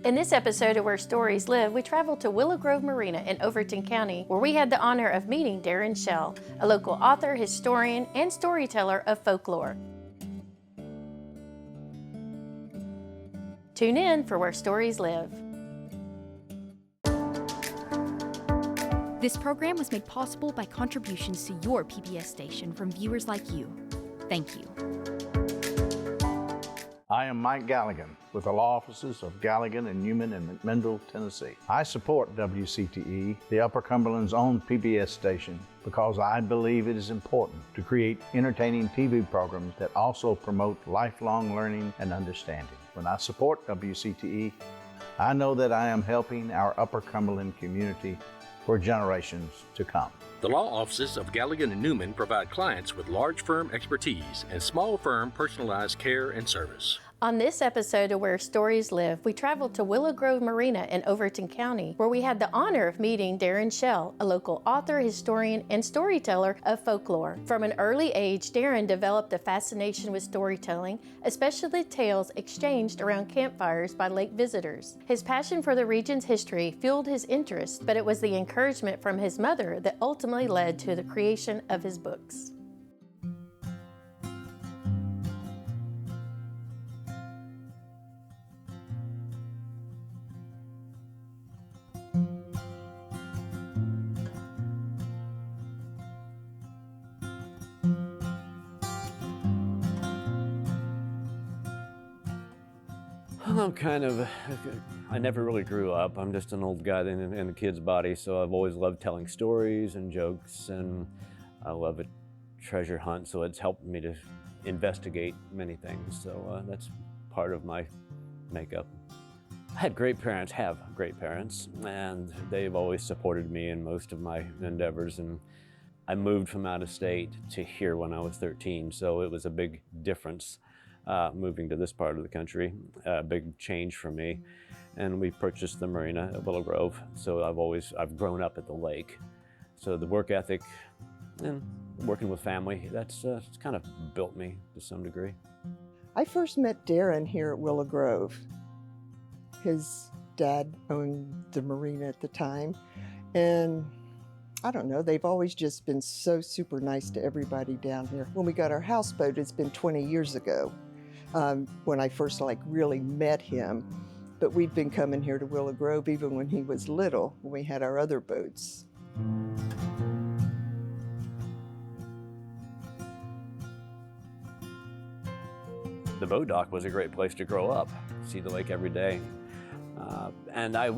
In this episode of Where Stories Live, we traveled to Willow Grove Marina in Overton County, where we had the honor of meeting Darren Shell, a local author, historian, and storyteller of folklore. Tune in for Where Stories Live. This program was made possible by contributions to your PBS station from viewers like you. Thank you. I am Mike Galligan with the law offices of Galligan and Newman in McMinnville, Tennessee. I support WCTE, the Upper Cumberland's own PBS station, because I believe it is important to create entertaining TV programs that also promote lifelong learning and understanding. When I support WCTE, I know that I am helping our Upper Cumberland community for generations to come. The law offices of Galligan and Newman provide clients with large firm expertise and small firm personalized care and service. On this episode of Where Stories Live, we traveled to Willow Grove Marina in Overton County, where we had the honor of meeting Darren Shell, a local author, historian, and storyteller of folklore. From an early age, Darren developed a fascination with storytelling, especially tales exchanged around campfires by lake visitors. His passion for the region's history fueled his interest, but it was the encouragement from his mother that ultimately led to the creation of his books. I never really grew up. I'm just an old guy in a kid's body, so I've always loved telling stories and jokes, and I love a treasure hunt, so it's helped me to investigate many things. So that's part of my makeup. I have great parents, and they've always supported me in most of my endeavors. And I moved from out of state to here when I was 13, so it was a big difference. Moving to this part of the country, a big change for me. And we purchased the marina at Willow Grove. So I've grown up at the lake. So the work ethic and working with family, it's kind of built me to some degree. I first met Darren here at Willow Grove. His dad owned the marina at the time. And I don't know, they've always just been so super nice to everybody down here. When we got our houseboat, it's been 20 years ago. When I first really met him, but we'd been coming here to Willow Grove even when he was little, when we had our other boats. The boat dock was a great place to grow up, see the lake every day. And I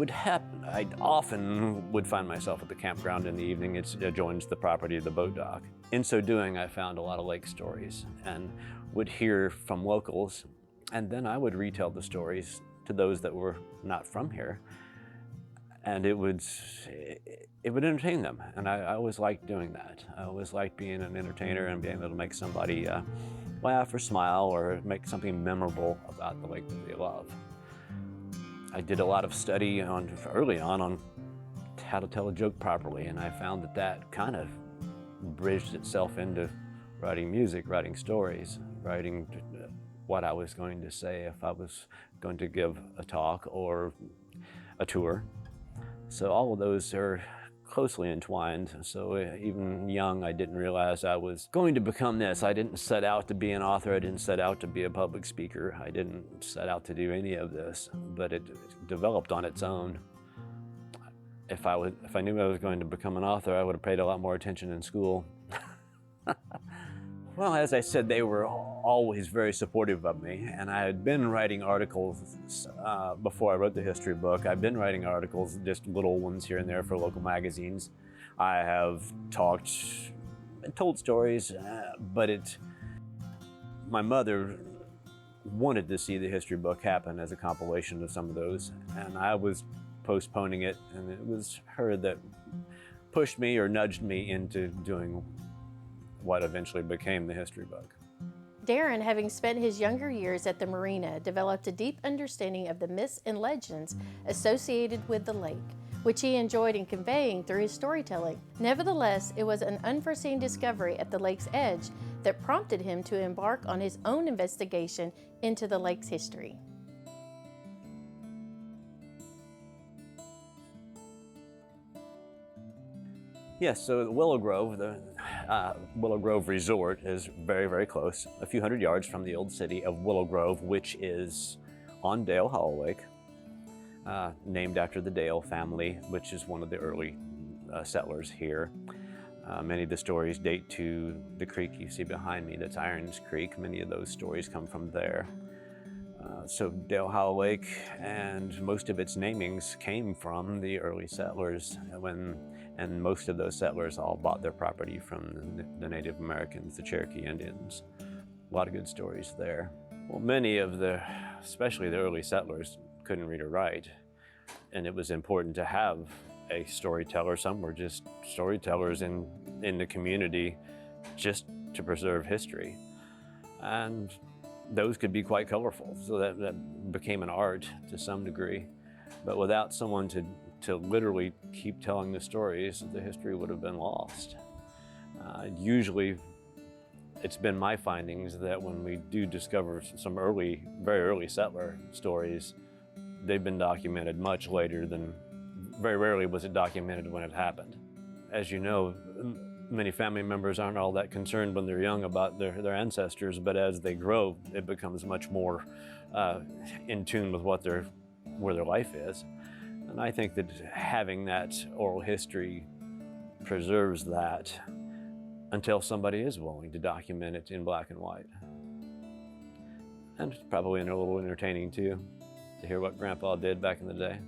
often would find myself at the campground in the evening. It adjoins the property of the boat dock. In so doing, I found a lot of lake stories and would hear from locals, and then I would retell the stories to those that were not from here. And it would entertain them, and I always liked doing that. I always liked being an entertainer and being able to make somebody laugh or smile or make something memorable about the lake that they love. I did a lot of study early on how to tell a joke properly, and I found that kind of bridged itself into writing music, writing stories, writing what I was going to say if I was going to give a talk or a tour. So all of those are closely entwined. So even young, I didn't realize I was going to become this. I didn't set out to be an author. I didn't set out to be a public speaker. I didn't set out to do any of this, but it developed on its own. If I knew I was going to become an author, I would have paid a lot more attention in school. Well, as I said, they were always very supportive of me, and I had been writing articles before I wrote the history book. I've been writing articles, just little ones here and there for local magazines. I have told stories, but my mother wanted to see the history book happen as a compilation of some of those, and I was postponing it, and it was her that pushed me or nudged me into doing what eventually became the history book. Darren, having spent his younger years at the marina, developed a deep understanding of the myths and legends associated with the lake, which he enjoyed in conveying through his storytelling. Nevertheless, it was an unforeseen discovery at the lake's edge that prompted him to embark on his own investigation into the lake's history. Yes, so the Willow Grove, the Willow Grove Resort is very, very close, a few hundred yards from the old city of Willow Grove, which is on Dale Hollow Lake, named after the Dale family, which is one of the early settlers here. Many of the stories date to the creek you see behind me, that's Irons Creek. Many of those stories come from there. So Dale Hollow Lake and most of its namings came from the early settlers and most of those settlers all bought their property from the Native Americans, the Cherokee Indians. A lot of good stories there. Well, many of especially the early settlers, couldn't read or write, and it was important to have a storyteller. Some were just storytellers in the community just to preserve history. And those could be quite colorful, so that became an art to some degree. But without someone to literally keep telling the stories, the history would have been lost. Usually, it's been my findings that when we do discover some very early settler stories, they've been documented much later than, very rarely was it documented when it happened. As you know, many family members aren't all that concerned when they're young about their ancestors, but as they grow, it becomes much more in tune with where their life is. And I think that having that oral history preserves that until somebody is willing to document it in black and white. And it's probably a little entertaining too, to hear what Grandpa did back in the day.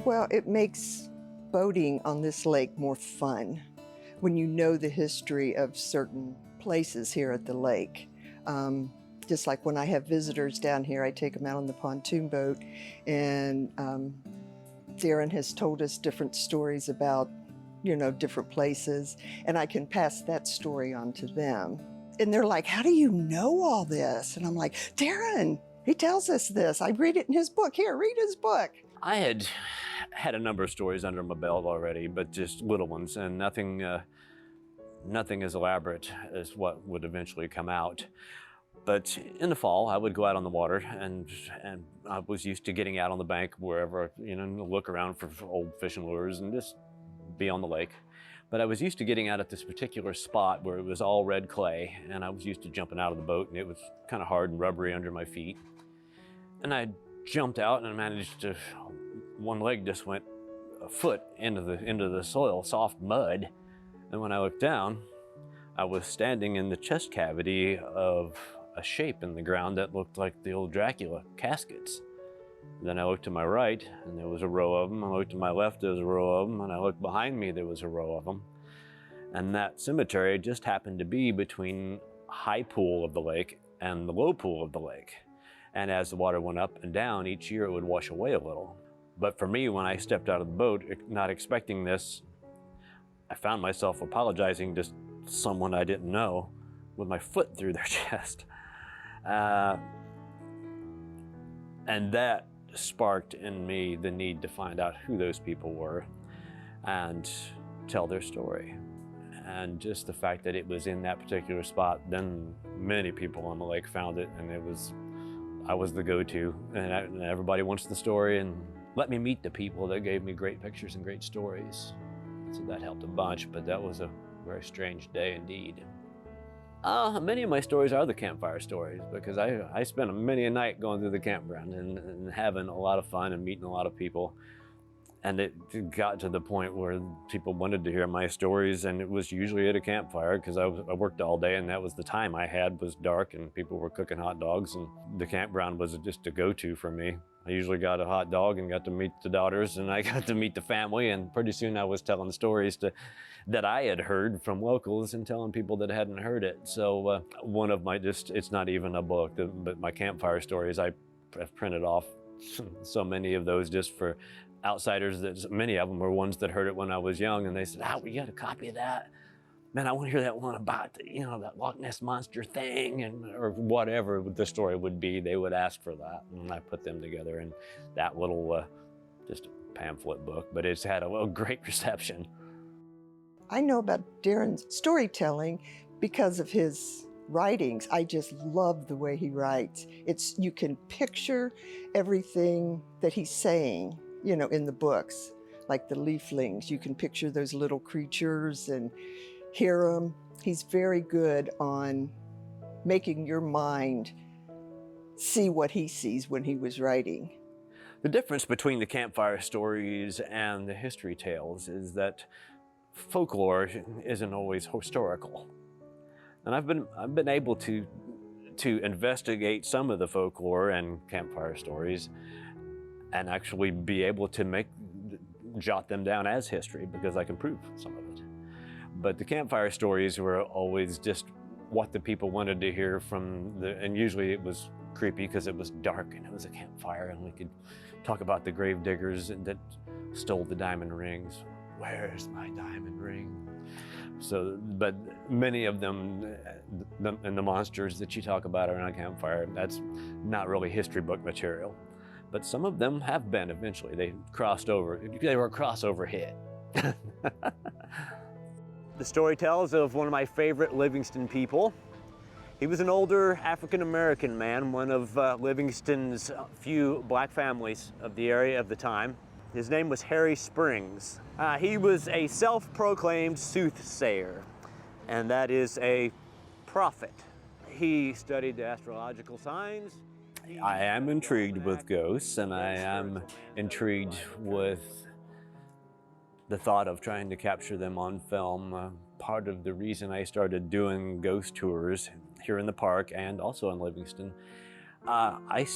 Well, it makes boating on this lake more fun when you know the history of certain places here at the lake. Just like when I have visitors down here, I take them out on the pontoon boat, and Darren has told us different stories about, different places, and I can pass that story on to them. And they're like, "How do you know all this?" And I'm like, "Darren, he tells us this. I read it in his book. Here, read his book." I had a number of stories under my belt already, but just little ones, and nothing as elaborate as what would eventually come out. But in the fall, I would go out on the water, and I was used to getting out on the bank wherever, look around for old fishing lures and just be on the lake. But I was used to getting out at this particular spot where it was all red clay, and I was used to jumping out of the boat, and it was kind of hard and rubbery under my feet. And I jumped out and I managed to, one leg just went a foot into the soil, soft mud. And when I looked down, I was standing in the chest cavity of a shape in the ground that looked like the old Dracula caskets. Then I looked to my right and there was a row of them. I looked to my left, there was a row of them. And I looked behind me, there was a row of them. And that cemetery just happened to be between a high pool of the lake and the low pool of the lake. And as the water went up and down, each year it would wash away a little. But for me, when I stepped out of the boat, not expecting this, I found myself apologizing to someone I didn't know with my foot through their chest. And that sparked in me the need to find out who those people were and tell their story. And just the fact that it was in that particular spot, then many people on the lake found it, and I was the go-to, and everybody wants the story, and let me meet the people that gave me great pictures and great stories. So that helped a bunch, but that was a very strange day indeed. Many of my stories are the campfire stories, because I spent many a night going through the campground and having a lot of fun and meeting a lot of people. And it got to the point where people wanted to hear my stories, and it was usually at a campfire, because I worked all day, and that was the time I had, was dark, and people were cooking hot dogs, and the campground was just a go-to for me. I usually got a hot dog and got to meet the daughters, and I got to meet the family, and pretty soon I was telling stories that I had heard from locals and telling people that hadn't heard it. So one of my, it's not even a book, but my campfire stories, I have printed off so many of those just for outsiders. That many of them were ones that heard it when I was young, and they said, "Oh, we got a copy of that. Man, I want to hear that one about that Loch Ness Monster thing," or whatever the story would be. They would ask for that, and I put them together in that little just a pamphlet book. But it's had a great reception. I know about Darren's storytelling because of his writings. I just love the way he writes. You can picture everything that he's saying, you know, in the books, like the leaflings. You can picture those little creatures and hear them. He's very good on making your mind see what he sees when he was writing. The difference between the campfire stories and the history tales is that folklore isn't always historical. And I've been able to investigate some of the folklore and campfire stories and actually be able to jot them down as history because I can prove some of it. But the campfire stories were always just what the people wanted to hear and usually it was creepy because it was dark and it was a campfire and we could talk about the grave diggers that stole the diamond rings. Where's my diamond ring? So, but many of them and the monsters that you talk about around a campfire, that's not really history book material. But some of them have been eventually. They crossed over. They were a crossover hit. The story tells of one of my favorite Livingston people. He was an older African-American man, one of Livingston's few black families of the area of the time. His name was Harry Springs. He was a self-proclaimed soothsayer, and that is a prophet. He studied the astrological signs. I am intrigued with ghosts, and I am intrigued with the thought of trying to capture them on film. Part of the reason I started doing ghost tours here in the park and also in Livingston, I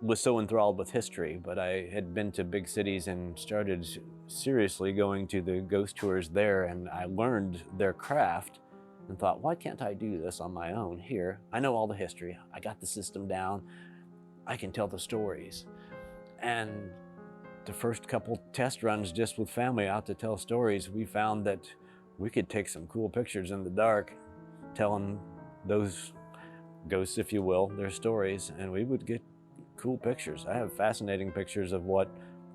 was so enthralled with history, but I had been to big cities and started seriously going to the ghost tours there, and I learned their craft and thought, why can't I do this on my own here? I know all the history, I got the system down, I can tell the stories. And the first couple test runs just with family out to tell stories, we found that we could take some cool pictures in the dark, telling those ghosts, if you will, their stories, and we would get cool pictures. I have fascinating pictures of what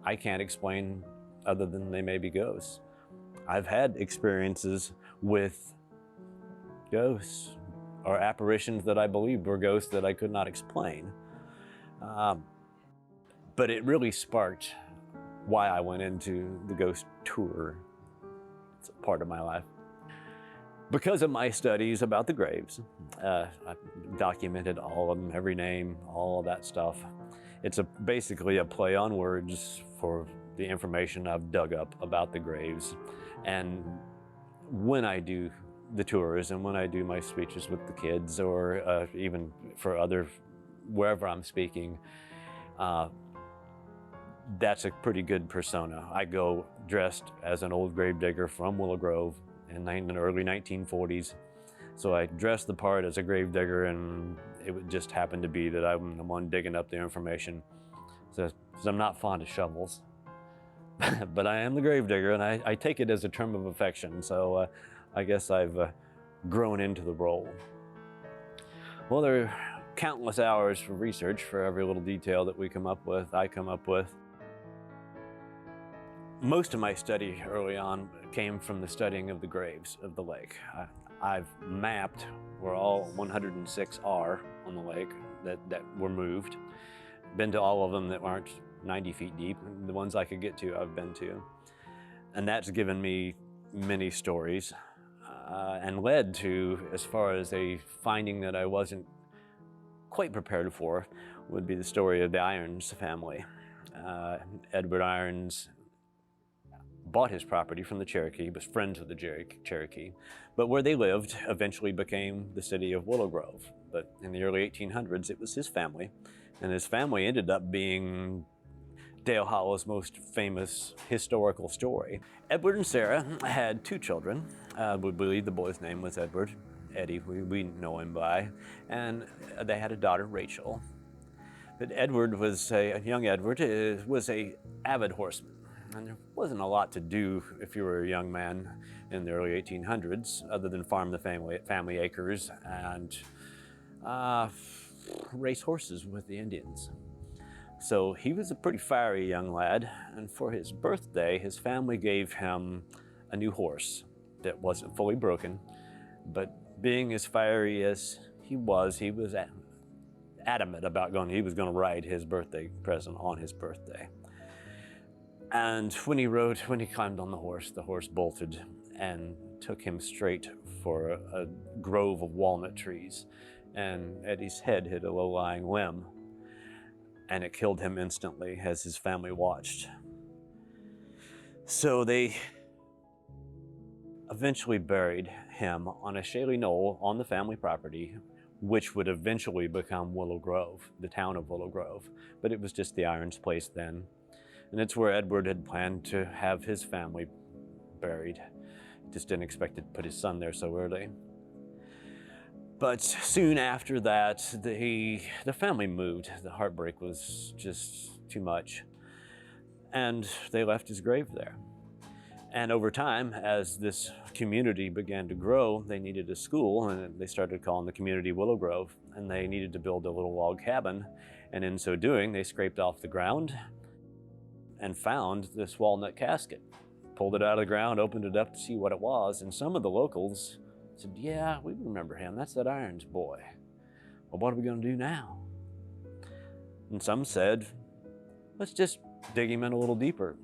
I can't explain other than they may be ghosts. I've had experiences with ghosts or apparitions that I believed were ghosts that I could not explain. But it really sparked why I went into the ghost tour. It's a part of my life. Because of my studies about the graves, I documented all of them, every name, all of that stuff. It's basically a play on words for the information I've dug up about the graves. And when I do the tours and when I do my speeches with the kids or even for wherever I'm speaking, that's a pretty good persona. I go dressed as an old gravedigger from Willow Grove in the early 1940s. So I dressed the part as a gravedigger, and it would just happen to be that I'm the one digging up the information. So I'm not fond of shovels, but I am the gravedigger, and I take it as a term of affection. So I guess I've grown into the role. Well, there are countless hours for research for every little detail that I come up with. Most of my study early on came from the studying of the graves of the lake. I've mapped where all 106 are on the lake that were moved. Been to all of them that aren't 90 feet deep. The ones I could get to, I've been to. And that's given me many stories and led to, as far as a finding that I wasn't quite prepared for, would be the story of the Irons family. Edward Irons bought his property from the Cherokee, was friends with the Cherokee, but where they lived eventually became the city of Willow Grove. But in the early 1800s, it was his family, and his family ended up being Dale Hollow's most famous historical story. Edward and Sarah had 2 children. We believe the boy's name was Edward. Eddie, we know him by, and they had a daughter, Rachel. But Edward was young Edward was an avid horseman. And there wasn't a lot to do if you were a young man in the early 1800s other than farm the family acres and race horses with the Indians. So he was a pretty fiery young lad, and for his birthday, his family gave him a new horse that wasn't fully broken, but being as fiery as he was adamant about he was going to write his birthday present on his birthday. And when he climbed on the horse bolted and took him straight for a grove of walnut trees. And Eddie's head hit a low-lying limb, and it killed him instantly as his family watched. So they eventually buried him on a shaly knoll on the family property, which would eventually become Willow Grove, the town of Willow Grove. But it was just the Irons' place then. And it's where Edward had planned to have his family buried. Just didn't expect to put his son there so early. But soon after that, the family moved. The heartbreak was just too much. And they left his grave there. And over time, as this community began to grow, they needed a school, and they started calling the community Willow Grove, and they needed to build a little log cabin. And in so doing, they scraped off the ground and found this walnut casket. Pulled it out of the ground, opened it up to see what it was, and some of the locals said, yeah, we remember him. That's that Irons boy. Well, what are we going to do now? And some said, let's just dig him in a little deeper.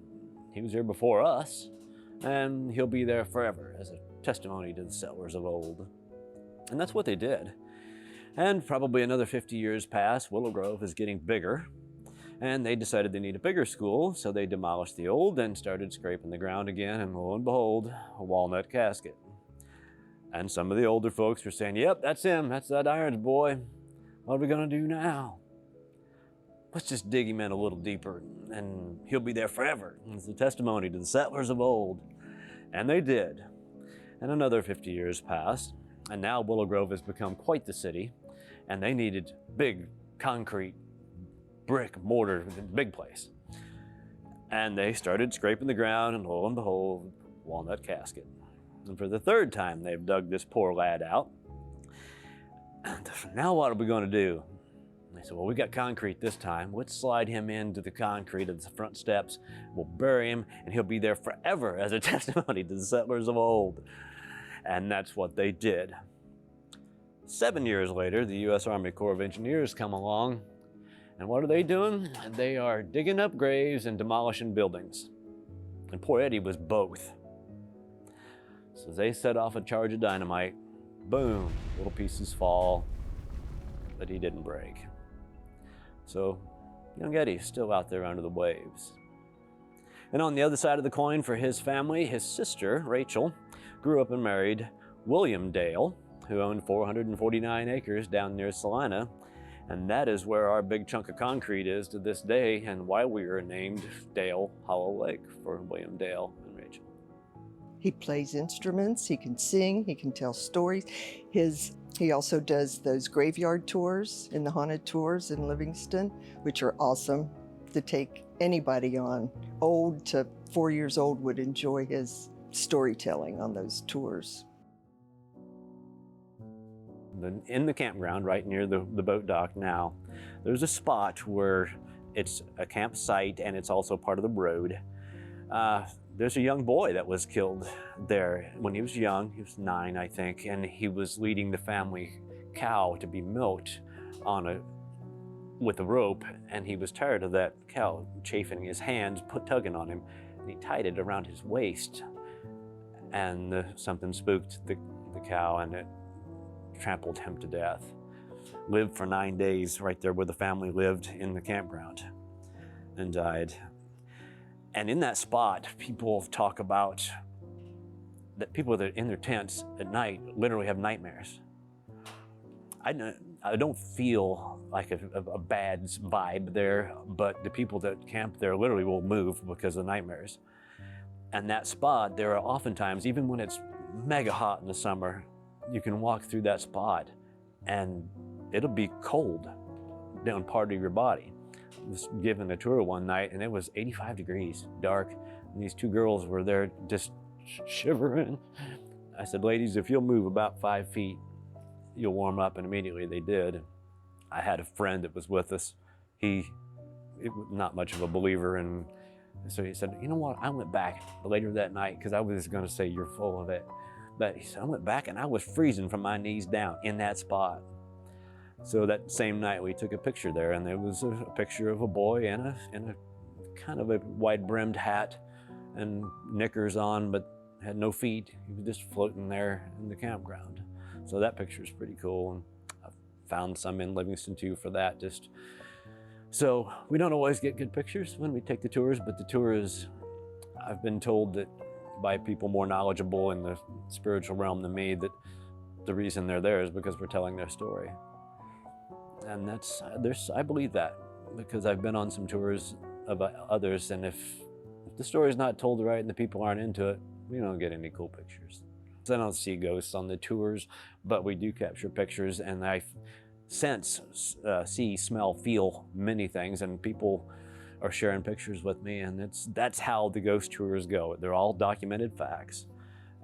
He was here before us, and he'll be there forever as a testimony to the settlers of old. And that's what they did. And probably another 50 years pass. Willow Grove is getting bigger, and they decided they need a bigger school, so they demolished the old and started scraping the ground again, and lo and behold, a walnut casket. And some of the older folks were saying, yep, that's him, that's that Irons boy. What are we gonna do now? Let's just dig him in a little deeper, and he'll be there forever. It's a testimony to the settlers of old. And they did. And another 50 years passed, and now Willow Grove has become quite the city, and they needed big concrete, brick, mortar, big place. And they started scraping the ground, and lo and behold, walnut casket. And for the third time, they've dug this poor lad out. And now what are we going to do? And they said, well, we got concrete this time. Let's slide him into the concrete of the front steps. We'll bury him, and he'll be there forever as a testimony to the settlers of old. And that's what they did. 7 years later, the U.S. Army Corps of Engineers come along. And what are they doing? They are digging up graves and demolishing buildings. And poor Eddie was both. So they set off a charge of dynamite. Boom, little pieces fall, but he didn't break. So young Eddie's still out there under the waves. And on the other side of the coin for his family, his sister, Rachel, grew up and married William Dale, who owned 449 acres down near Salina. And that is where our big chunk of concrete is to this day, and why we are named Dale Hollow Lake for William Dale and Rachel. He plays instruments, he can sing, he can tell stories. He also does those graveyard tours and the haunted tours in Livingston, which are awesome to take anybody on. Old to 4 years old would enjoy his storytelling on those tours. In the campground right near the boat dock now, there's a spot where it's a campsite and it's also part of the road. There's a young boy that was killed there when he was young. He was 9, I think, and he was leading the family cow to be milked with a rope, and he was tired of that cow chafing his hands, tugging on him, and he tied it around his waist, and something spooked the cow, and it trampled him to death. Lived for 9 days right there where the family lived in the campground and died. And in that spot, people talk about that people that are in their tents at night literally have nightmares. I don't feel like a bad vibe there, but the people that camp there literally will move because of nightmares. And that spot, there are oftentimes, even when it's mega hot in the summer, you can walk through that spot and it'll be cold down part of your body. I was given a tour one night and it was 85 degrees, dark, and these 2 girls were there just shivering. I said, ladies, if you'll move about 5 feet, you'll warm up, and immediately they did. I had a friend that was with us. He was not much of a believer, and so he said, you know what, I went back later that night because I was gonna say you're full of it. But he said, I went back and I was freezing from my knees down in that spot. So that same night we took a picture there, and there was a picture of a boy in a kind of a wide-brimmed hat and knickers on, but had no feet. He was just floating there in the campground. So that picture is pretty cool, and I found some in Livingston too for that. So we don't always get good pictures when we take the tours, but the tours, I've been told that by people more knowledgeable in the spiritual realm than me, that the reason they're there is because we're telling their story. And I believe that, because I've been on some tours of others, and if the story's not told right and the people aren't into it, we don't get any cool pictures. So I don't see ghosts on the tours, but we do capture pictures, and I sense, see, smell, feel many things, and people are sharing pictures with me, and that's how the ghost tours go. They're all documented facts,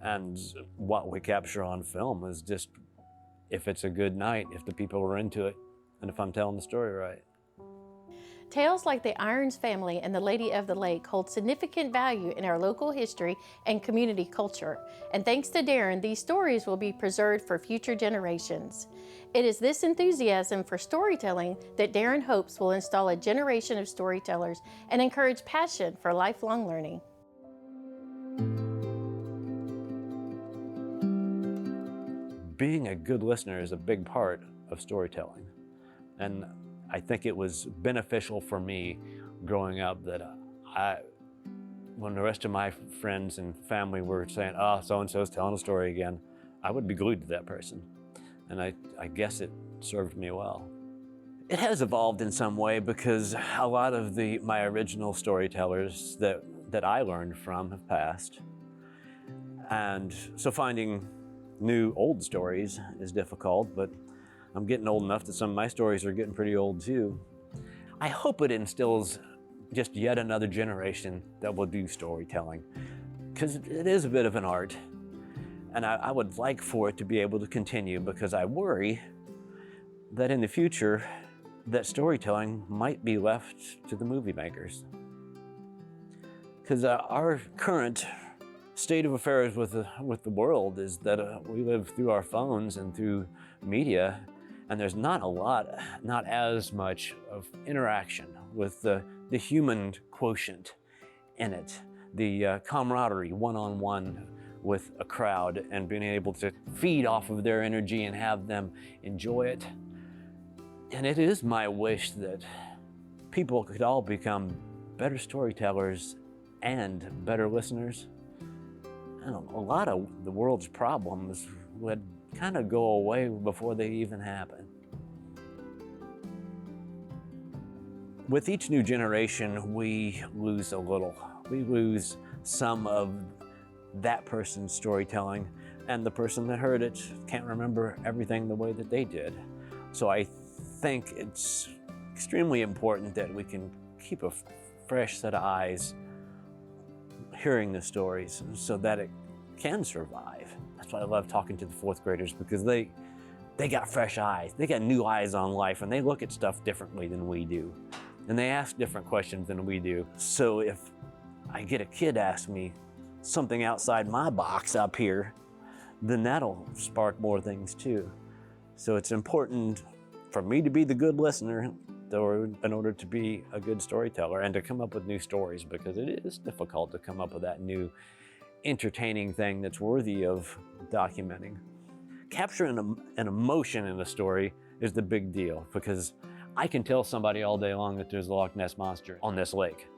and what we capture on film is just if it's a good night, if the people are into it, and if I'm telling the story right. Tales like the Irons family and the Lady of the Lake hold significant value in our local history and community culture. And thanks to Darren, these stories will be preserved for future generations. It is this enthusiasm for storytelling that Darren hopes will install a generation of storytellers and encourage passion for lifelong learning. Being a good listener is a big part of storytelling. And I think it was beneficial for me growing up that when the rest of my friends and family were saying, oh, so-and-so's telling a story again, I would be glued to that person. And I guess it served me well. It has evolved in some way because a lot of my original storytellers that I learned from have passed. And so finding new old stories is difficult, but I'm getting old enough that some of my stories are getting pretty old too. I hope it instills just yet another generation that will do storytelling, because it is a bit of an art. And I would like for it to be able to continue, because I worry that in the future, that storytelling might be left to the movie makers. Because our current state of affairs with the world is that we live through our phones and through media, and there's not as much of interaction with the human quotient in it, the camaraderie one-on-one with a crowd, and being able to feed off of their energy and have them enjoy it. And it is my wish that people could all become better storytellers and better listeners. And a lot of the world's problems would kind of go away before they even happen. With each new generation, we lose a little. We lose some of that person's storytelling, and the person that heard it can't remember everything the way that they did. So I think it's extremely important that we can keep a fresh set of eyes hearing the stories so that it can survive. That's why I love talking to the fourth graders, because they got fresh eyes. They got new eyes on life, and they look at stuff differently than we do. And they ask different questions than we do. So if I get a kid ask me something outside my box up here, then that'll spark more things too. So it's important for me to be the good listener in order to be a good storyteller and to come up with new stories, because it is difficult to come up with that new entertaining thing that's worthy of documenting. Capturing an emotion in a story is the big deal, because I can tell somebody all day long that there's a Loch Ness Monster on this lake,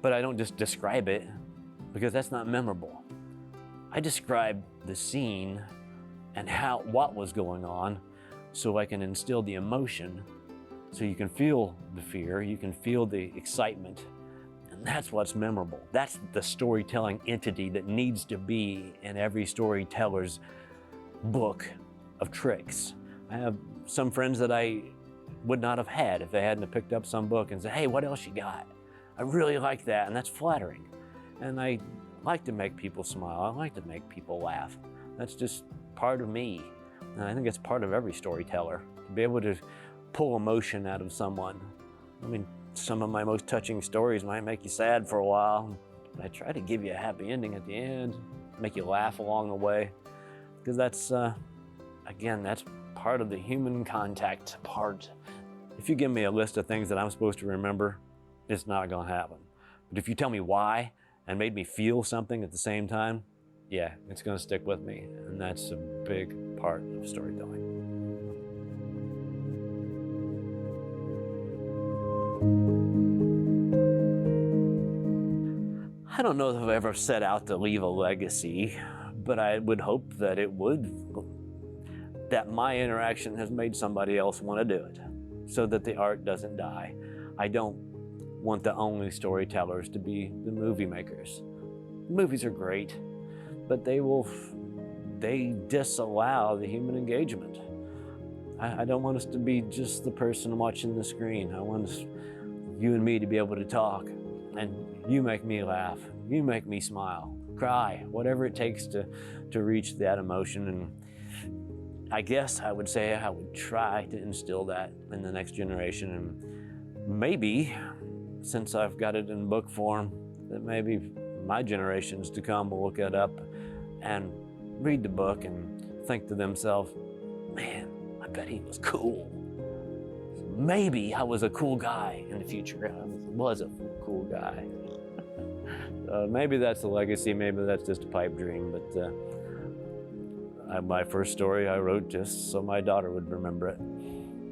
but I don't just describe it, because that's not memorable. I describe the scene and what was going on, so I can instill the emotion, so you can feel the fear, you can feel the excitement, and that's what's memorable. That's the storytelling entity that needs to be in every storyteller's book of tricks. I have some friends that I would not have had if they hadn't have picked up some book and said, hey, what else you got? I really like that, and that's flattering. And I like to make people smile. I like to make people laugh. That's just part of me. And I think it's part of every storyteller, to be able to pull emotion out of someone. I mean, some of my most touching stories might make you sad for a while, but I try to give you a happy ending at the end. make you laugh along the way, because that's, again, that's part of the human contact part. If you give me a list of things that I'm supposed to remember, it's not gonna happen. But if you tell me why and made me feel something at the same time, yeah, it's gonna stick with me. And that's a big part of storytelling. I don't know if I've ever set out to leave a legacy, but I would hope that it would, that my interaction has made somebody else want to do it, so that the art doesn't die. I don't want the only storytellers to be the movie makers. Movies are great, but they disallow the human engagement. I don't want us to be just the person watching the screen. I want you and me to be able to talk, and you make me laugh, you make me smile, cry, whatever it takes to reach that emotion. And I guess I would say I would try to instill that in the next generation. And maybe, since I've got it in book form, that maybe my generations to come will look it up and read the book and think to themselves, man, I bet he was cool. Maybe I was a cool guy in the future. I was a cool guy. Maybe that's a legacy, maybe that's just a pipe dream, but my first story I wrote just so my daughter would remember it.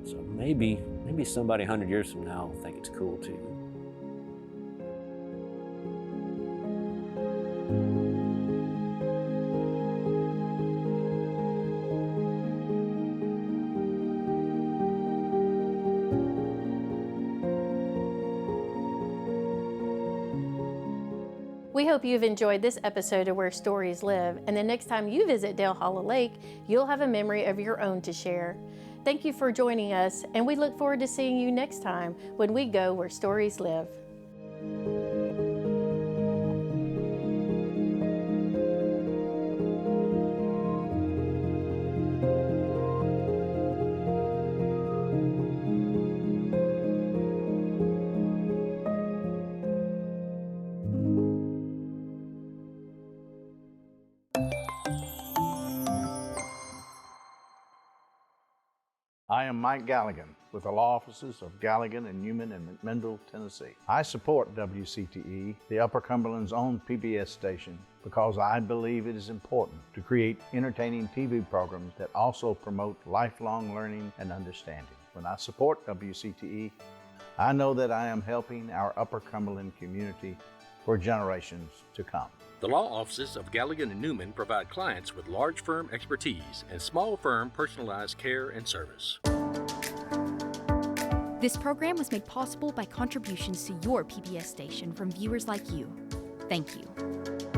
So maybe somebody 100 years from now will think it's cool too. We hope you've enjoyed this episode of Where Stories Live, and the next time you visit Dale Hollow Lake, you'll have a memory of your own to share. Thank you for joining us, and we look forward to seeing you next time when we go where stories live. I am Mike Galligan with the law offices of Galligan and Newman in McMinnville, Tennessee. I support WCTE, the Upper Cumberland's own PBS station, because I believe it is important to create entertaining TV programs that also promote lifelong learning and understanding. When I support WCTE, I know that I am helping our Upper Cumberland community for generations to come. The law offices of Galligan and Newman provide clients with large firm expertise and small firm personalized care and service. This program was made possible by contributions to your PBS station from viewers like you. Thank you.